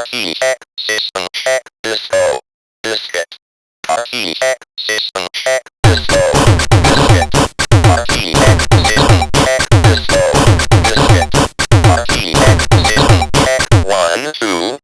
RTX system check disco. Diskette. RTX system check disco. Diskette. RTX system check disco. Diskette. RTX system check 1, 2,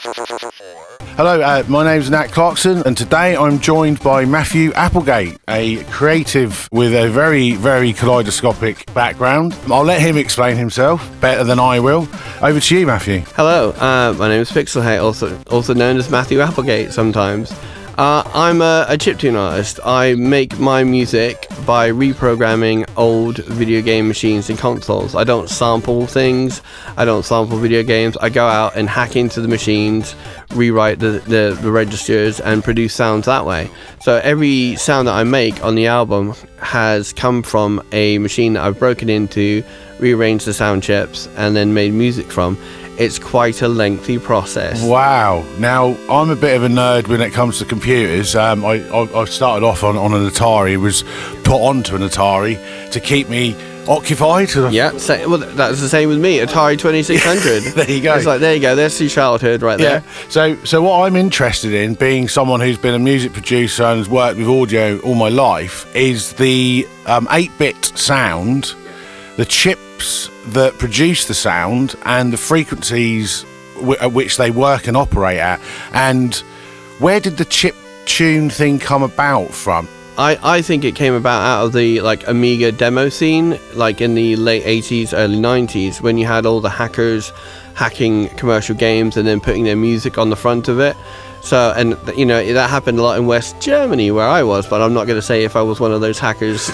4. Hello, my name's Nat Clarkson, and today I'm joined by Matthew Applegate, a creative with a very, very kaleidoscopic background. I'll let him explain himself better than I will. Over to you, Matthew. Hello, my name is Pixel8, also known as Matthew Applegate sometimes. I'm a chiptune artist. I make my music by reprogramming old video game machines and consoles. I don't sample things. I don't sample video games. I go out and hack into the machines, rewrite the registers, and produce sounds that way. So every sound that I make on the album has come from a machine that I've broken into, rearranged the sound chips, and then made music from. It's quite a lengthy process. Wow. Now, I'm a bit of a nerd when it comes to computers. I started off on an Atari, was put onto an Atari to keep me occupied. Yeah, well, that's the same with me. Atari 2600. There you go. It's like, there you go, there's your childhood right there. So what I'm interested in, being someone who's been a music producer and has worked with audio all my life, is the 8-bit sound, the chips that produce the sound, and the frequencies at which they work and operate at. And where did the chiptune thing come about from? I think it came about out of the Amiga demo scene, in the late 80s, early 90s, when you had all the hackers hacking commercial games and then putting their music on the front of it. So, and that happened a lot in West Germany where I was, but I'm not going to say if I was one of those hackers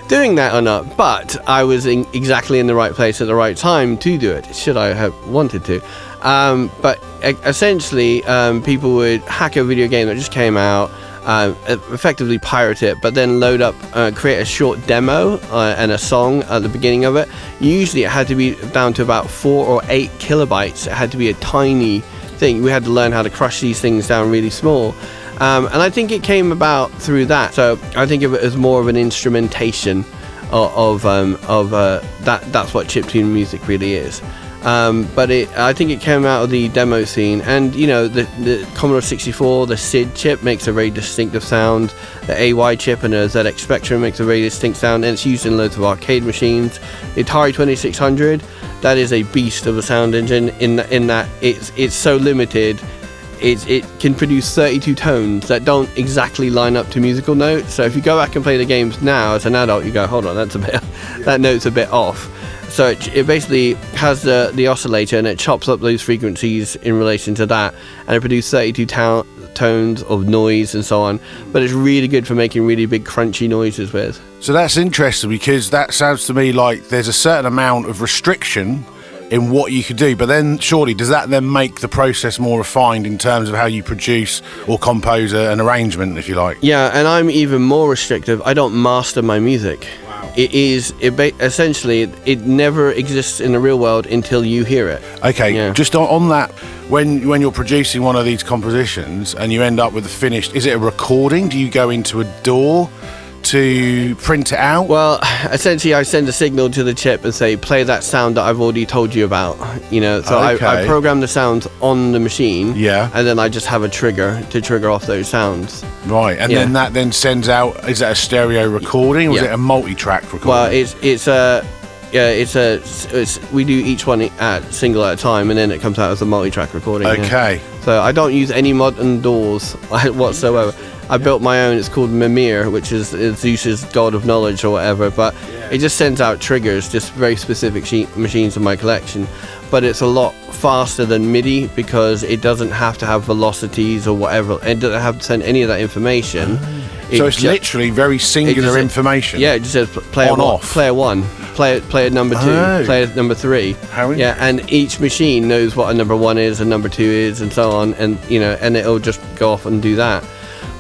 doing that or not. But I was exactly in the right place at the right time to do it, should I have wanted to. But essentially, people would hack a video game that just came out, effectively pirate it, but then load up, create a short demo and a song at the beginning of it. Usually it had to be down to about 4 or 8 kilobytes. It had to be a tiny thing. We had to learn how to crush these things down really small, and I think it came about through that. So I think of it as more of an instrumentation of that's what chiptune music really is. But I think it came out of the demo scene, and the Commodore 64, the SID chip makes a very distinctive sound. The AY chip and the ZX Spectrum makes a very distinct sound, and it's used in loads of arcade machines. The Atari 2600, that is a beast of a sound engine in that it's so limited. It can produce 32 tones that don't exactly line up to musical notes. So if you go back and play the games now as an adult, you go, hold on, that note's a bit off. So it basically has the oscillator, and it chops up those frequencies in relation to that, and it produces 32 tones of noise and so on. But it's really good for making really big crunchy noises with. So that's interesting, because that sounds to me like there's a certain amount of restriction in what you could do, but then surely does that then make the process more refined in terms of how you produce or compose an arrangement, if you like? Yeah, and I'm even more restrictive. I don't master my music. Essentially, it never exists in the real world until you hear it. Okay, yeah. Just on that, when you're producing one of these compositions and you end up with a finished, is it a recording? Do you go into a DAW to print it out? Well, essentially I send a signal to the chip and say, play that sound that I've already told you about, so okay. I program the sounds on the machine, and then I just have a trigger to trigger off those sounds. Right, and then that then sends out, is that a stereo recording, or is it a multi-track recording? Well, we do each one single at a time, and then it comes out as a multi-track recording. Okay. Yeah. So I don't use any modern DAWs whatsoever. I built my own. It's called Mimir, which is Zeus's god of knowledge or whatever, but it just sends out triggers, just very specific machines in my collection. But it's a lot faster than MIDI, because it doesn't have to have velocities or whatever. It doesn't have to send any of that information. So it's literally very singular information. Yeah, it just says player on, one, off. player 1, player number 2, player number 3. How yeah, and each machine knows what a number 1 is and number 2 is, and so on, and and it'll just go off and do that.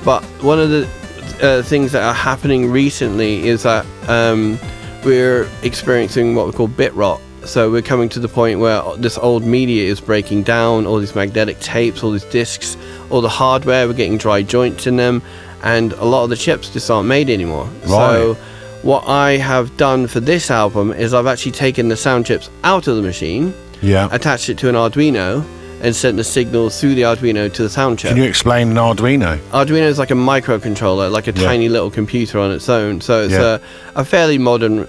But one of the things that are happening recently is that we're experiencing what we call bit rot. So we're coming to the point where this old media is breaking down, all these magnetic tapes, all these discs, all the hardware, we're getting dry joints in them, and a lot of the chips just aren't made anymore. Right. So what I have done for this album is I've actually taken the sound chips out of the machine, attached it to an Arduino, and sent the signals through the Arduino to the sound chip. Can you explain an Arduino? Arduino is like a microcontroller, like a tiny little computer on its own. So it's a fairly modern,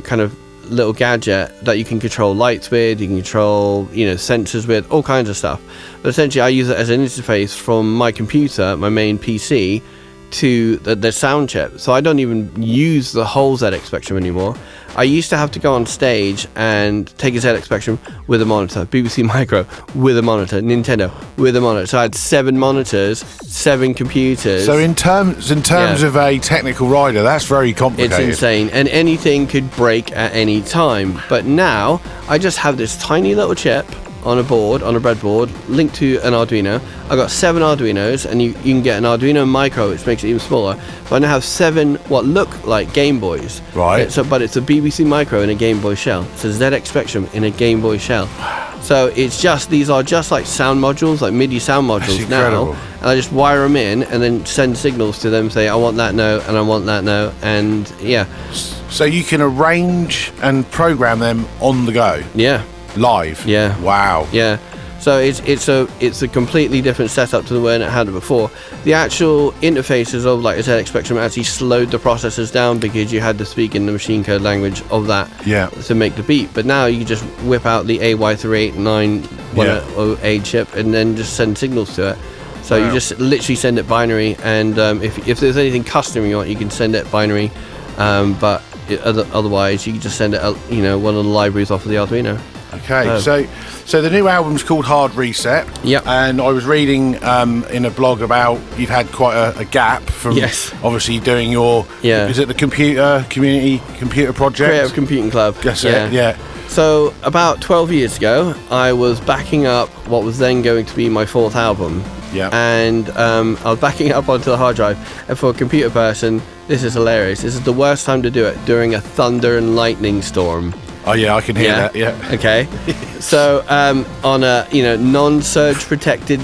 kind of little gadget that you can control lights with, you can control, sensors with, all kinds of stuff. But essentially I use it as an interface from my computer, my main PC, to the sound chip. So I don't even use the whole ZX Spectrum anymore. I used to have to go on stage and take a ZX Spectrum with a monitor, BBC Micro with a monitor, Nintendo with a monitor. So I had 7 monitors, 7 computers. So in terms of a technical rider, that's very complicated. It's insane, and anything could break at any time. But now I just have this tiny little chip on a breadboard, linked to an Arduino. I've got 7 Arduinos, and you can get an Arduino Micro, which makes it even smaller. But I now have 7 what look like Game Boys. Right. But it's a BBC Micro in a Game Boy shell. It's a ZX Spectrum in a Game Boy shell. So these are just like sound modules, like MIDI sound modules now. And I just wire them in and then send signals to them, say I want that note and I want that note, and So you can arrange and program them on the go. Yeah. Live. Yeah. Wow. Yeah. So it's a completely different setup to the way it had it before. The actual interfaces of like a ZX Spectrum actually slowed the processors down because you had to speak in the machine code language of that to make the beat. But now you just whip out the AY38910A chip and then just send signals to it. So you just literally send it binary, and if there's anything custom you want, you can send it binary. But otherwise, you can just send it, one of the libraries off of the Arduino. Okay, so the new album's called Hard Reset. Yep. And I was reading in a blog about you've had quite a gap from obviously doing your is it the community computer project? Creative Computing Club. That's it, yeah. So about 12 years ago, I was backing up what was then going to be my 4th album. Yeah. And I was backing up onto the hard drive, and for a computer person, this is hilarious. This is the worst time to do it, during a thunder and lightning storm. Oh yeah, I can hear that. Yeah. Okay. So on a non-surge protected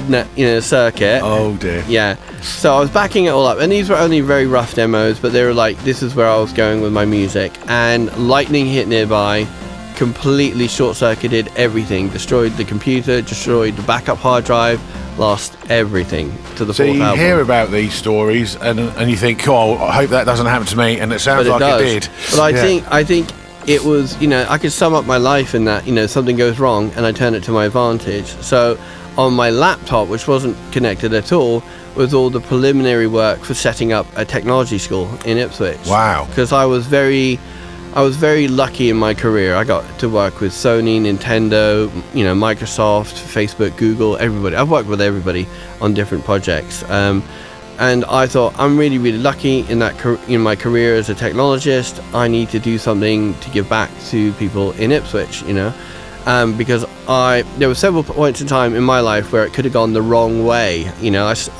circuit. Oh dear. Yeah. So I was backing it all up, and these were only very rough demos, but they were like, this is where I was going with my music. And lightning hit nearby, completely short-circuited everything, destroyed the computer, destroyed the backup hard drive, lost everything to the 4th album. So you hear about these stories and you think, oh, I hope that doesn't happen to me, and it sounds like it did. But I think it was, I could sum up my life in that, something goes wrong and I turn it to my advantage. So on my laptop, which wasn't connected at all, was all the preliminary work for setting up a technology school in Ipswich. Wow. Because I was very lucky in my career. I got to work with Sony, Nintendo, Microsoft, Facebook, Google, everybody. I've worked with everybody on different projects. And I thought, I'm really, really lucky in my career as a technologist. I need to do something to give back to people in Ipswich, because there were several points in time in my life where it could have gone the wrong way.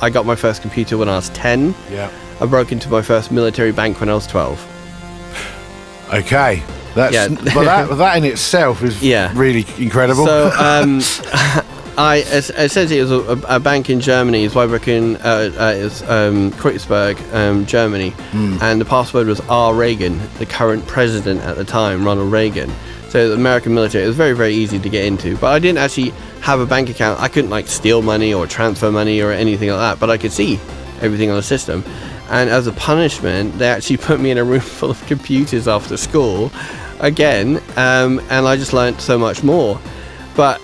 I got my first computer when I was 10. Yeah. I broke into my first military bank when I was 12. Okay. But that in itself is really incredible. So essentially it was a bank in Germany, Zweibrücken, Kreuzberg, Germany, and the password was R. Reagan, the current president at the time, Ronald Reagan. So the American military, it was very, very easy to get into. But I didn't actually have a bank account. I couldn't steal money or transfer money or anything like that, but I could see everything on the system. And as a punishment, they actually put me in a room full of computers after school again, and I just learned so much more. But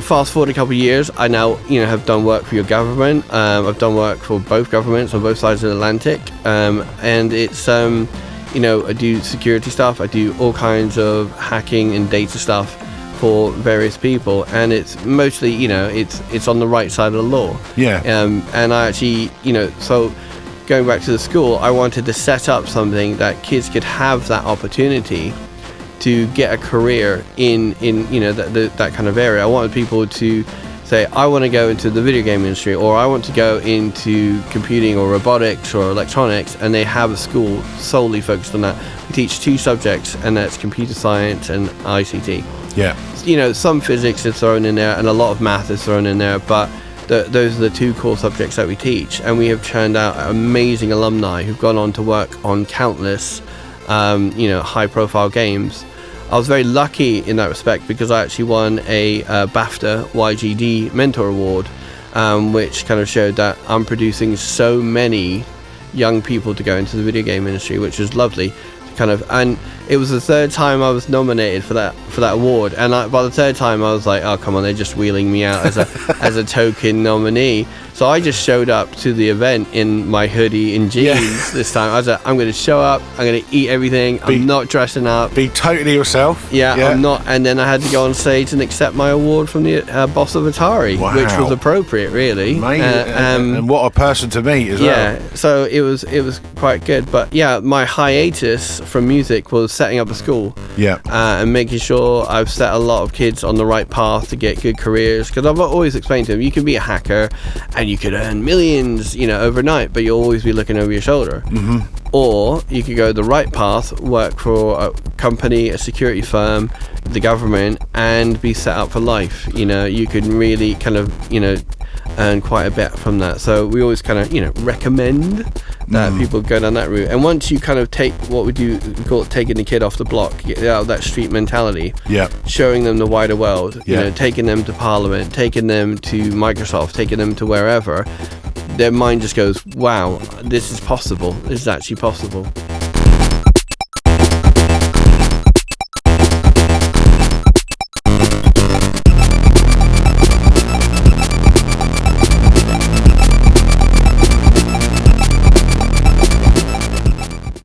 fast forward a couple of years, I now have done work for your government. I've done work for both governments on both sides of the Atlantic, and it's I do security stuff. I do all kinds of hacking and data stuff for various people, and it's mostly it's on the right side of the law. Yeah. And I actually so going back to the school, I wanted to set up something that kids could have that opportunity to get a career in that kind of area. I wanted people to say, I want to go into the video game industry, or I want to go into computing or robotics or electronics, and they have a school solely focused on that. We teach 2 subjects, and that's computer science and ICT. Yeah. Some physics is thrown in there and a lot of math is thrown in there, but those are the 2 core subjects that we teach, and we have churned out amazing alumni who've gone on to work on countless high profile games. I was very lucky in that respect because I actually won a BAFTA YGD Mentor Award, which kind of showed that I'm producing so many young people to go into the video game industry, which was lovely. And it was the third time I was nominated for that award, and by the third time I was like, oh come on, they're just wheeling me out as a token nominee. So I just showed up to the event in my hoodie and jeans this time. I was like, I'm going to show up, I'm going to eat everything, I'm not dressing up. Be totally yourself. Yeah, I'm not. And then I had to go on stage and accept my award from the boss of Atari, which was appropriate, really. And what a person to meet as well. Yeah, so it was quite good. But yeah, my hiatus from music was setting up a school. Yeah. And making sure I've set a lot of kids on the right path to get good careers. Because I've always explained to them, you can be a hacker and you could earn millions, overnight, but you'll always be looking over your shoulder. Mm-hmm. Or you could go the right path, work for a company, a security firm, the government, and be set up for life. You could really kind of, earn quite a bit from that. So we always kind of, recommend that people go down that route. And once you kind of take what we call it taking the kid off the block, get out of that street mentality, showing them the wider world, taking them to Parliament, taking them to Microsoft, taking them to wherever, their mind just goes, wow, this is possible. This is actually possible.